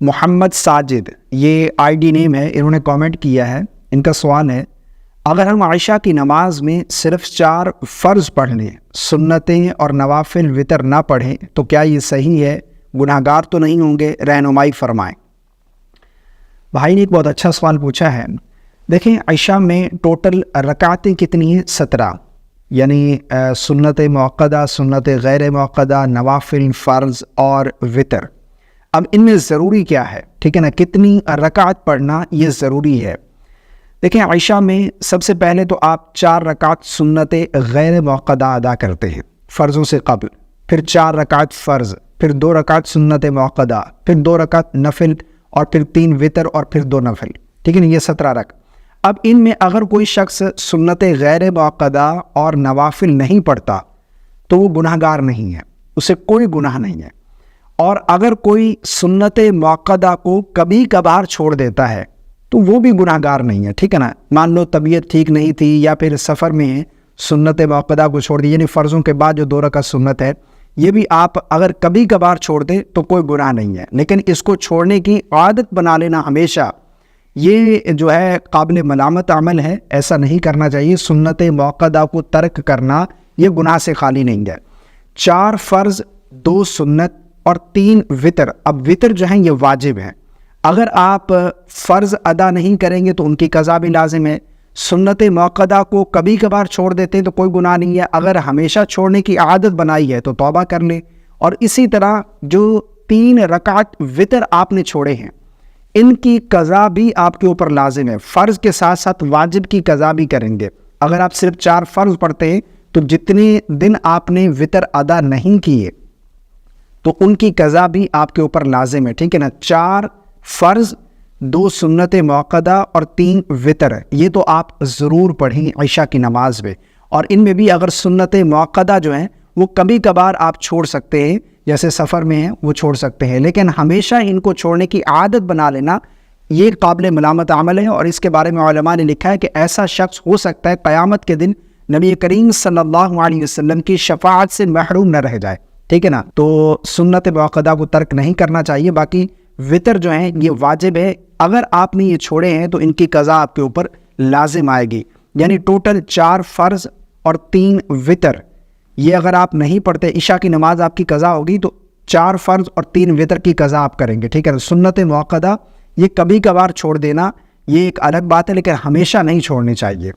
محمد ساجد یہ I D نیم ہے، انہوں نے کامنٹ کیا ہے. ان کا سوال ہے اگر ہم عشاء کی نماز میں صرف 4 فرض پڑھ لیں، سنتیں اور نوافل وتر نہ پڑھیں تو کیا یہ صحیح ہے؟ گناہ گار تو نہیں ہوں گے؟ رہنمائی فرمائیں. بھائی نے ایک بہت اچھا سوال پوچھا ہے. دیکھیں عشاء میں ٹوٹل رکعتیں کتنی ہیں؟ 17، یعنی سنت موقدہ، سنت غیر موقدہ، نوافل، فرض اور وتر. اب ان میں ضروری کیا ہے؟ ٹھیک ہے نا، کتنی رکعت پڑھنا یہ ضروری ہے. دیکھیں عشاء میں سب سے پہلے تو آپ 4 رکعت سنت غیر موقدہ ادا کرتے ہیں فرضوں سے قبل، پھر 4 رکعت فرض، پھر 2 رکعت سنت موقدہ، پھر 2 رکعت نفل، اور پھر 3 وتر، اور پھر 2 نفل. ٹھیک ہے نا، یہ 17 رکعت. اب ان میں اگر کوئی شخص سنت غیر موقدہ اور نوافل نہیں پڑھتا تو وہ گناہ گار نہیں ہے، اسے کوئی گناہ نہیں ہے. اور اگر کوئی سنت موقدہ کو کبھی کبھار چھوڑ دیتا ہے تو وہ بھی گناہ گار نہیں ہے. ٹھیک ہے نا، مان لو طبیعت ٹھیک نہیں تھی یا پھر سفر میں ہے، سنت موقدہ کو چھوڑ دی، یعنی فرضوں کے بعد جو 2 رکعت سنت ہے یہ بھی آپ اگر کبھی کبھار چھوڑ دیں تو کوئی گناہ نہیں ہے. لیکن اس کو چھوڑنے کی عادت بنا لینا ہمیشہ، یہ جو ہے قابل ملامت عمل ہے، ایسا نہیں کرنا چاہیے. سنت موقدہ کو ترک کرنا یہ گناہ سے خالی نہیں ہے. 4 فرض، 2 سنت اور 3 وتر. اب وتر جو ہیں یہ واجب ہیں، اگر آپ فرض ادا نہیں کریں گے تو ان کی قضا بھی لازم ہے. سنت موقدہ کو کبھی کبھار چھوڑ دیتے ہیں تو کوئی گناہ نہیں ہے، اگر ہمیشہ چھوڑنے کی عادت بنائی ہے تو توبہ کر لیں. اور اسی طرح جو 3 رکعت وتر آپ نے چھوڑے ہیں ان کی قضا بھی آپ کے اوپر لازم ہے. فرض کے ساتھ ساتھ واجب کی قضا بھی کریں گے. اگر آپ صرف 4 فرض پڑھتے ہیں تو جتنے دن آپ نے وتر ادا نہیں کیے تو ان کی قضا بھی آپ کے اوپر لازم ہے. ٹھیک ہے نا، 4 فرض، 2 سنت موقدہ اور 3 وتر، یہ تو آپ ضرور پڑھیں عشاء کی نماز میں. اور ان میں بھی اگر سنت موقدہ جو ہیں وہ کبھی کبھار آپ چھوڑ سکتے ہیں، جیسے سفر میں ہیں وہ چھوڑ سکتے ہیں، لیکن ہمیشہ ان کو چھوڑنے کی عادت بنا لینا یہ قابل ملامت عمل ہے. اور اس کے بارے میں علماء نے لکھا ہے کہ ایسا شخص ہو سکتا ہے قیامت کے دن نبی کریم صلی اللہ علیہ وسلم کی شفاعت سے محروم نہ رہ جائے. ٹھیک ہے نا، تو سنت موقدہ کو ترک نہیں کرنا چاہیے. باقی وتر جو ہیں یہ واجب ہے، اگر آپ نے یہ چھوڑے ہیں تو ان کی قضا آپ کے اوپر لازم آئے گی. یعنی ٹوٹل 4 فرض اور 3 وتر، یہ اگر آپ نہیں پڑھتے عشاء کی نماز آپ کی قضا ہوگی تو 4 فرض اور 3 وتر کی قضا آپ کریں گے. ٹھیک ہے، سنت موقدہ یہ کبھی کبھار چھوڑ دینا یہ ایک الگ بات ہے، لیکن ہمیشہ نہیں چھوڑنی چاہیے.